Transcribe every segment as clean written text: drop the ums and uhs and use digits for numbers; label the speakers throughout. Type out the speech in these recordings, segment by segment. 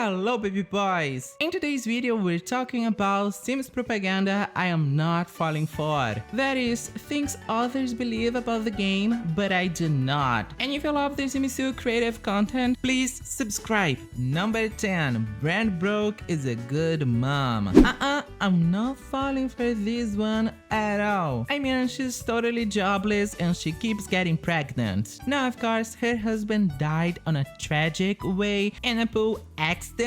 Speaker 1: Hello baby boys! In today's video we're talking about Sims propaganda I am not falling for. That is, things others believe about the game, but I do not. And if you love the Sims 2 creative content, please subscribe. Number 10. Brand broke is a good mom. I'm not falling for this one at all. I mean, she's totally jobless and she keeps getting pregnant. Now of course her husband died on a tragic way in a pool accident,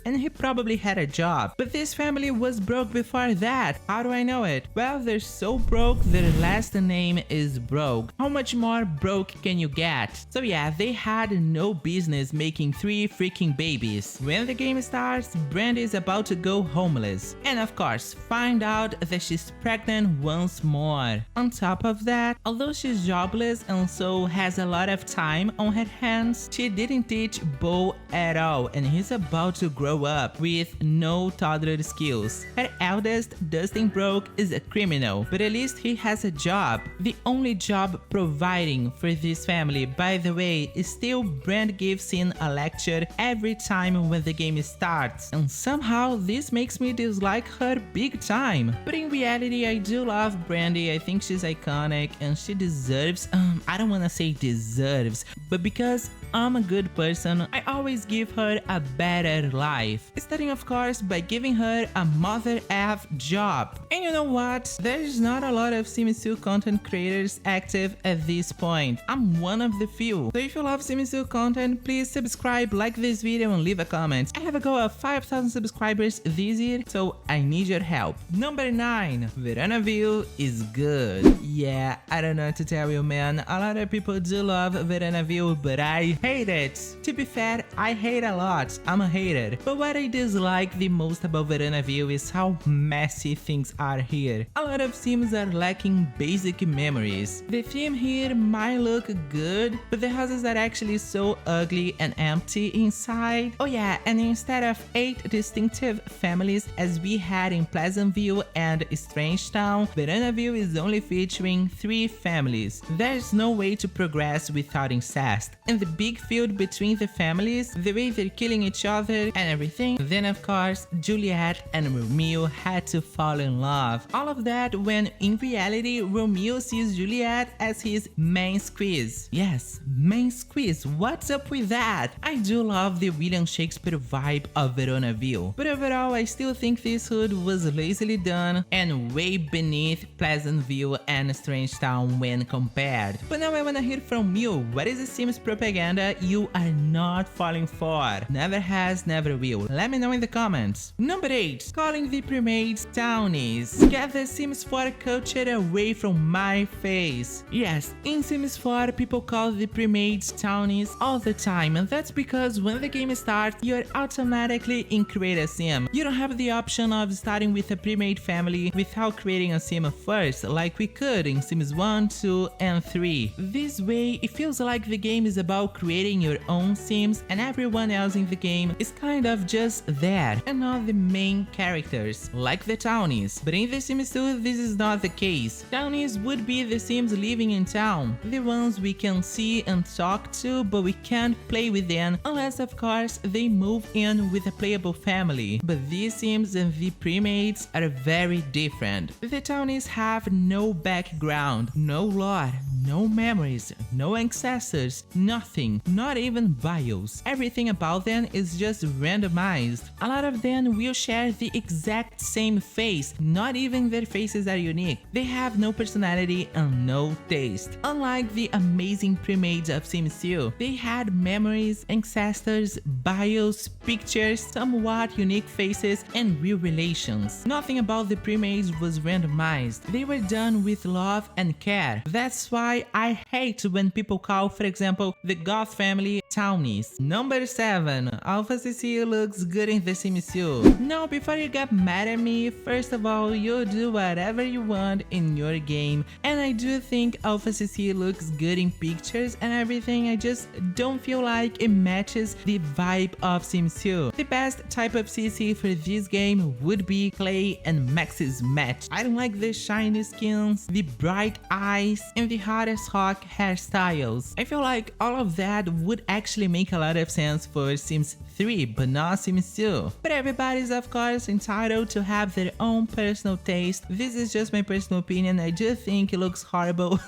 Speaker 1: and he probably had a job. But this family was broke before that. How do I know it? Well, they're so broke their last name is Broke. How much more broke can you get? So yeah, they had no business making 3 freaking babies. When the game starts, Brandy is about to go homeless and of course find out that she's pregnant once more. On top of that, although she's jobless and so has a lot of time on her hands, she didn't teach Bo at all, and he's about to grow up with no toddler skills. Her eldest, Dustin Broke, is a criminal, but at least he has a job. The only job providing for this family, by the way, is still Brand gives in a lecture every time when the game starts, and somehow this makes me dislike her big time. But in reality, I do love Brandy. I think she's iconic and she deserves, I don't wanna say deserves, but because I'm a good person, I always give her a better life. Starting of course by giving her a mother F job. And you know what? There's not a lot of Sims 2 content creators active at this point. I'm one of the few. So if you love Sims 2 content, please subscribe, like this video and leave a comment. I have a goal of 5,000 subscribers this year, so I need your help. Number 9. Verona View is good. Yeah, I don't know what to tell you, man. A lot of people do love Verona View, but I hate it. To be fair, I hate a lot. I'm a hater. But what I dislike the most about Verona View is how messy things are here. A lot of Sims are lacking basic memories. The theme here might look good, but the houses are actually so ugly and empty inside. Oh yeah, and instead of 8 distinctive families as we had in Pleasant View and Strange Town, Verona View is only featuring 3 families. There's no way to progress without incest. And the big field between the families, the way they're killing each other and everything. Then of course, Juliet and Romeo had to fall in love. All of that when in reality, Romeo sees Juliet as his main squeeze. Yes, main squeeze. What's up with that? I do love the William Shakespeare vibe of Verona View, but overall I still think this hood was lazily done and way beneath Pleasant View and Strange Town when compared. But now I wanna hear from you. What is the Sims propaganda you are not falling for? Never has, never will. Let me know in the comments. Number 8. Calling the pre-mades Townies. Get the Sims 4 culture away from my face. Yes, in Sims 4 people call the pre-mades Townies all the time, and that's because when the game starts, you're automatically in Create a Sim. You don't have the option of starting with a pre-made family without creating a Sim first, like we could in Sims 1, 2, and 3. This way, it feels like the game is about creating your own Sims and everyone else in the game is kind of just there and not the main characters, like the Townies. But in The Sims 2, this is not the case. Townies would be the Sims living in town, the ones we can see and talk to, but we can't play with them unless of course they move in with a playable family. But these Sims and the pre-mates are very different. The Townies have no background, no lore, no memories, no ancestors, nothing, not even bios. Everything about them is just randomized. A lot of them will share the exact same face, not even their faces are unique. They have no personality and no taste. Unlike the amazing pre-mades of Sims 2, they had memories, ancestors, bios, pictures, somewhat unique faces, and real relations. Nothing about the pre-mades was randomized. They were done with love and care. That's why I hate when people call, for example, the Goth family Townies. Number 7. Alpha CC looks good in The Sims 2. Now, before you get mad at me, first of all, you do whatever you want in your game, and I do think Alpha CC looks good in pictures and everything. I just don't feel like it matches the vibe of Sims 2. The best type of CC for this game would be Clay and Max's match. I don't like the shiny skins, the bright eyes, and the hot as hawk hairstyles. I feel like all of that would actually make a lot of sense for Sims 3, but not Sims 2. But everybody's of course entitled to have their own personal taste. This is just my personal opinion. I do think it looks horrible.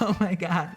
Speaker 1: Oh my god.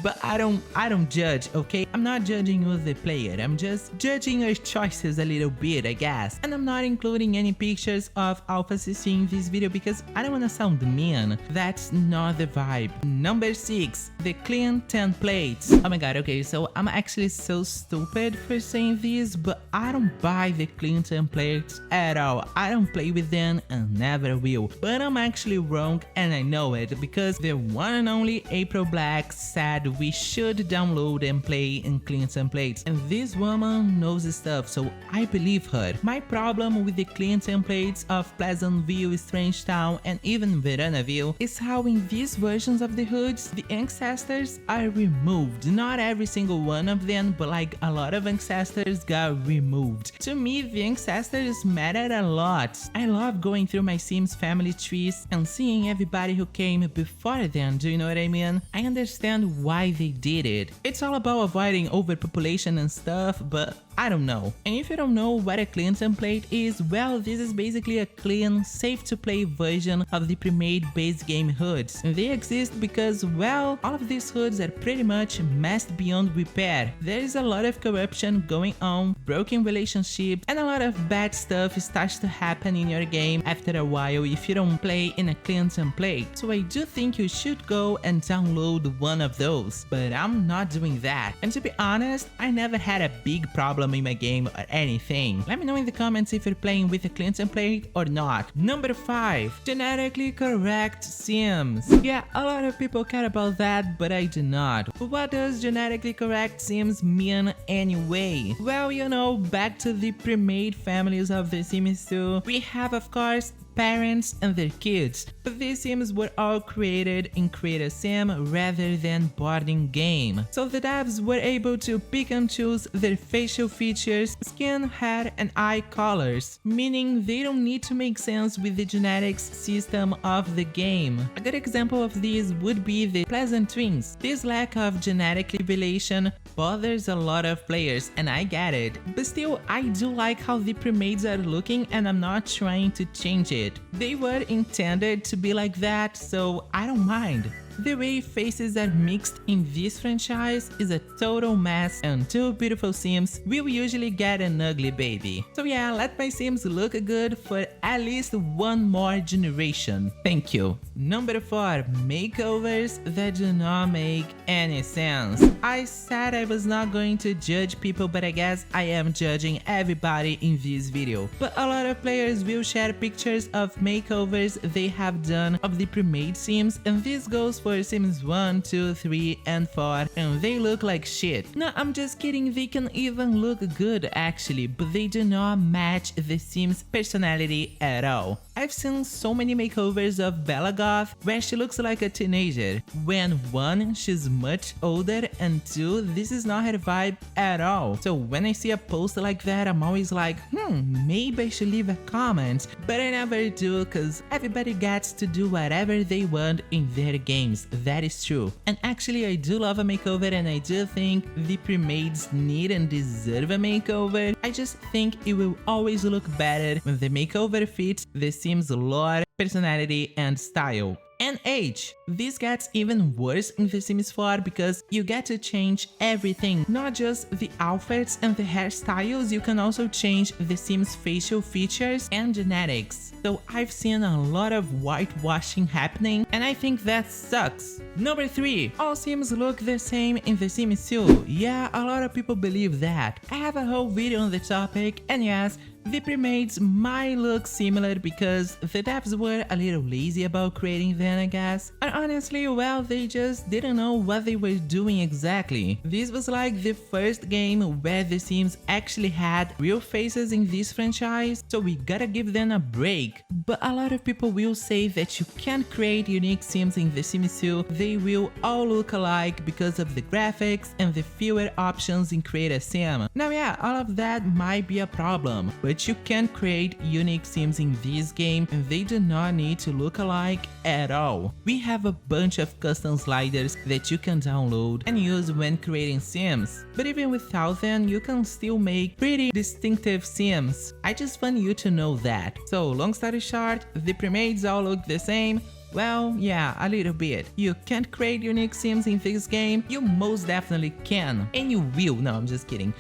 Speaker 1: But I don't judge, okay? I'm not judging you the player. I'm just judging your choices a little bit, I guess. And I'm not including any pictures of Alpha CC in this video because I don't wanna sound mean. That's not the vibe. Number 6, the clean templates. Oh my god, okay, so I'm actually so stupid for saying this, but I don't buy the clean templates at all. I don't play with them and never will. But I'm actually wrong and I know it because the one and only April Black said we should download and play in clean templates, and this woman knows stuff, so I believe her. My problem with the clean templates of Pleasant View, Strange Town, and even Verona View is how in these versions of the hoods, the ancestors are removed. Not every single one of them, but like a lot of ancestors got removed. To me, the ancestors mattered a lot. I love going through my Sims family trees and seeing everybody who came before them, do you know what I mean? I understand why they did it. It's all about avoiding overpopulation and stuff, but I don't know. And if you don't know what a clean template is, well, this is basically a clean, safe to play version of the pre-made base game hoods. And they exist because, well, all of these hoods are pretty much messed beyond repair. There is a lot of corruption going on, broken relationships, and a lot of bad stuff starts to happen in your game after a while if you don't play in a clean template. So I do think you should go and download one of those, but I'm not doing that. And to be honest, I never had a big problem in my game or anything. Let me know in the comments if you're playing with a clean template or not. Number 5, genetically correct Sims. Yeah, a lot of people care about that, but I do not. What does genetically correct Sims mean anyway? Well, you know, back to the pre-made families of The Sims 2, we have of course parents and their kids, but these Sims were all created in Creusa rather than boarding game. So the devs were able to pick and choose their facial features, skin, hair, and eye colors, meaning they don't need to make sense with the genetics system of the game. A good example of this would be the Pleasant twins. This lack of genetic relation bothers a lot of players, and I get it, but still I do like how the pre-mades are looking, and I'm not trying to change it. They were intended to be like that, so I don't mind. The way faces are mixed in this franchise is a total mess, and two beautiful Sims will usually get an ugly baby. So yeah, let my Sims look good for at least one more generation. Thank you. Number 4, makeovers that do not make any sense. I said I was not going to judge people, but I guess I am judging everybody in this video. But a lot of players will share pictures of makeovers they have done of the pre-made Sims, and this goes for Sims 1, 2, 3, and 4, and they look like shit. No, I'm just kidding, they can even look good actually, but they do not match the Sims personality at all. I've seen so many makeovers of Bella Goth where she looks like a teenager, when 1, she's much older, and 2, this is not her vibe at all. So when I see a post like that, I'm always like, maybe I should leave a comment, but I never do cause everybody gets to do whatever they want in their games. That is true. And actually I do love a makeover, and I do think the pre-mades need and deserve a makeover. I just think it will always look better when the makeover fits the Sims lore, personality, and style. And age. This gets even worse in The Sims 4 because you get to change everything, not just the outfits and the hairstyles, you can also change the Sims facial features and genetics. So I've seen a lot of whitewashing happening, and I think that sucks. Number 3, all Sims look the same in The Sims 2. Yeah, a lot of people believe that. I have a whole video on the topic, and yes, the pre-mades might look similar because the devs were a little lazy about creating them, I guess. And honestly, well, they just didn't know what they were doing exactly. This was like the first game where the Sims actually had real faces in this franchise, so we gotta give them a break. But a lot of people will say that you can't create unique Sims in The Sims 2, they will all look alike because of the graphics and the fewer options in Create a Sim. Now yeah, all of that might be a problem, but but you can create unique sims in this game and they do not need to look alike at all. We have a bunch of custom sliders that you can download and use when creating sims, but even without them you can still make pretty distinctive sims. I just want you to know that. So long story short, the pre-mades all look the same. Well, yeah, a little bit. You can't create unique sims in this game, you most definitely can. And you will. No, I'm just kidding.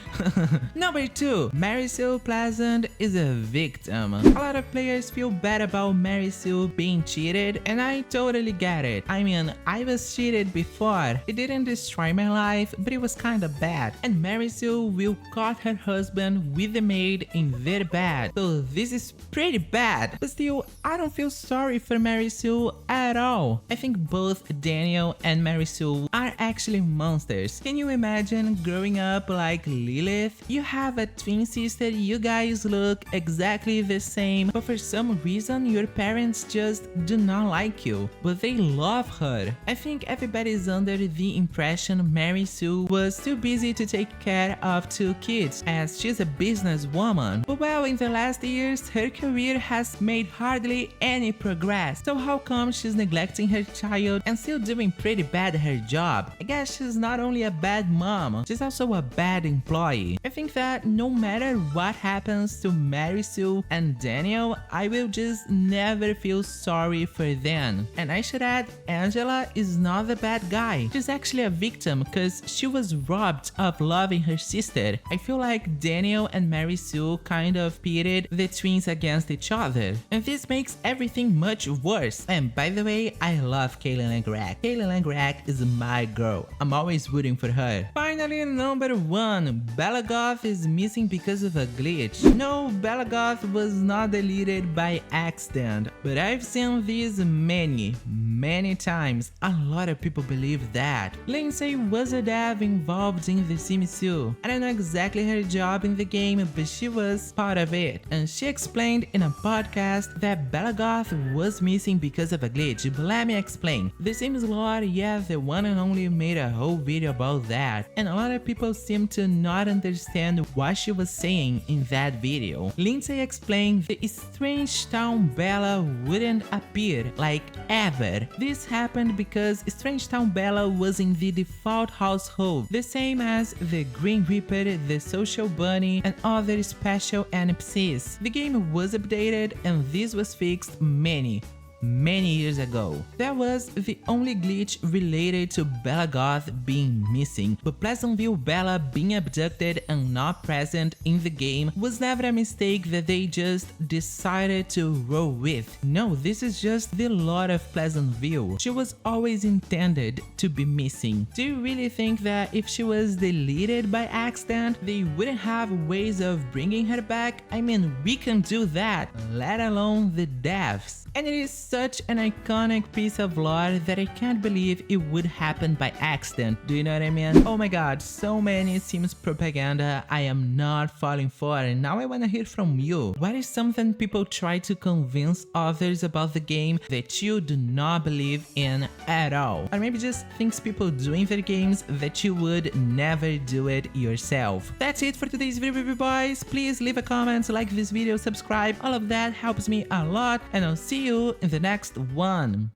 Speaker 1: Number 2. Marisol Pleasant is a victim. A lot of players feel bad about Marisol being cheated, and I totally get it. I mean, I was cheated before. It didn't destroy my life, but it was kinda bad. And Marisol will caught her husband with the maid in their bed. So this is pretty bad. But still, I don't feel sorry for Marisol at all. I think both Daniel and Marisol are actually monsters. Can you imagine growing up like Lilith? You have a twin sister, you guys look exactly the same, but for some reason your parents just do not like you, but they love her. I think everybody's under the impression Marisol was too busy to take care of 2 kids as she's a businesswoman. But well, in the last years her career has made hardly any progress. So how come she's neglecting her child and still doing pretty bad at her job? I guess she's not only a bad mom, she's also a bad employee. I think that no matter what happens to Marisol and Daniel, I will just never feel sorry for them. And I should add, Angela is not the bad guy. She's actually a victim because she was robbed of loving her sister. I feel like Daniel and Marisol kind of pitted the twins against each other, and this makes everything much worse. And by the way, I love Kaylin Langrak. Kaylin Langrak is my girl. I'm always rooting for her. Finally, number 1. Bella Goth is missing because of a glitch. No, Bella Goth was not deleted by accident, but I've seen this many times. A lot of people believe that. Lindsay was a dev involved in The Sims 2. I don't know exactly her job in the game, but she was part of it. And she explained in a podcast that Bella Goth was missing because of a glitch. But let me explain. The Sims lore, yeah, the one and only made a whole video about that, and a lot of people seem to not understand what she was saying in that video. Lindsay explained the Strange Town Bella wouldn't appear, like ever. This happened because Strange Town Bella was in the default household, the same as the Green Reaper, the Social Bunny, and other special NPCs. The game was updated and this was fixed many years ago. That was the only glitch related to Bella Goth being missing, but Pleasantville Bella being abducted and not present in the game was never a mistake that they just decided to roll with. No, this is just the lore of Pleasantville. She was always intended to be missing. Do you really think that if she was deleted by accident, they wouldn't have ways of bringing her back? I mean, we can do that, let alone the devs. And it is such an iconic piece of lore that I can't believe it would happen by accident. Do you know what I mean? Oh my god, so many Sims propaganda I am not falling for, and now I wanna hear from you. What is something people try to convince others about the game that you do not believe in at all? Or maybe just things people do in their games that you would never do it yourself. That's it for today's video, boys. Please leave a comment, like this video, subscribe. All of that helps me a lot, and I'll see you in the next one.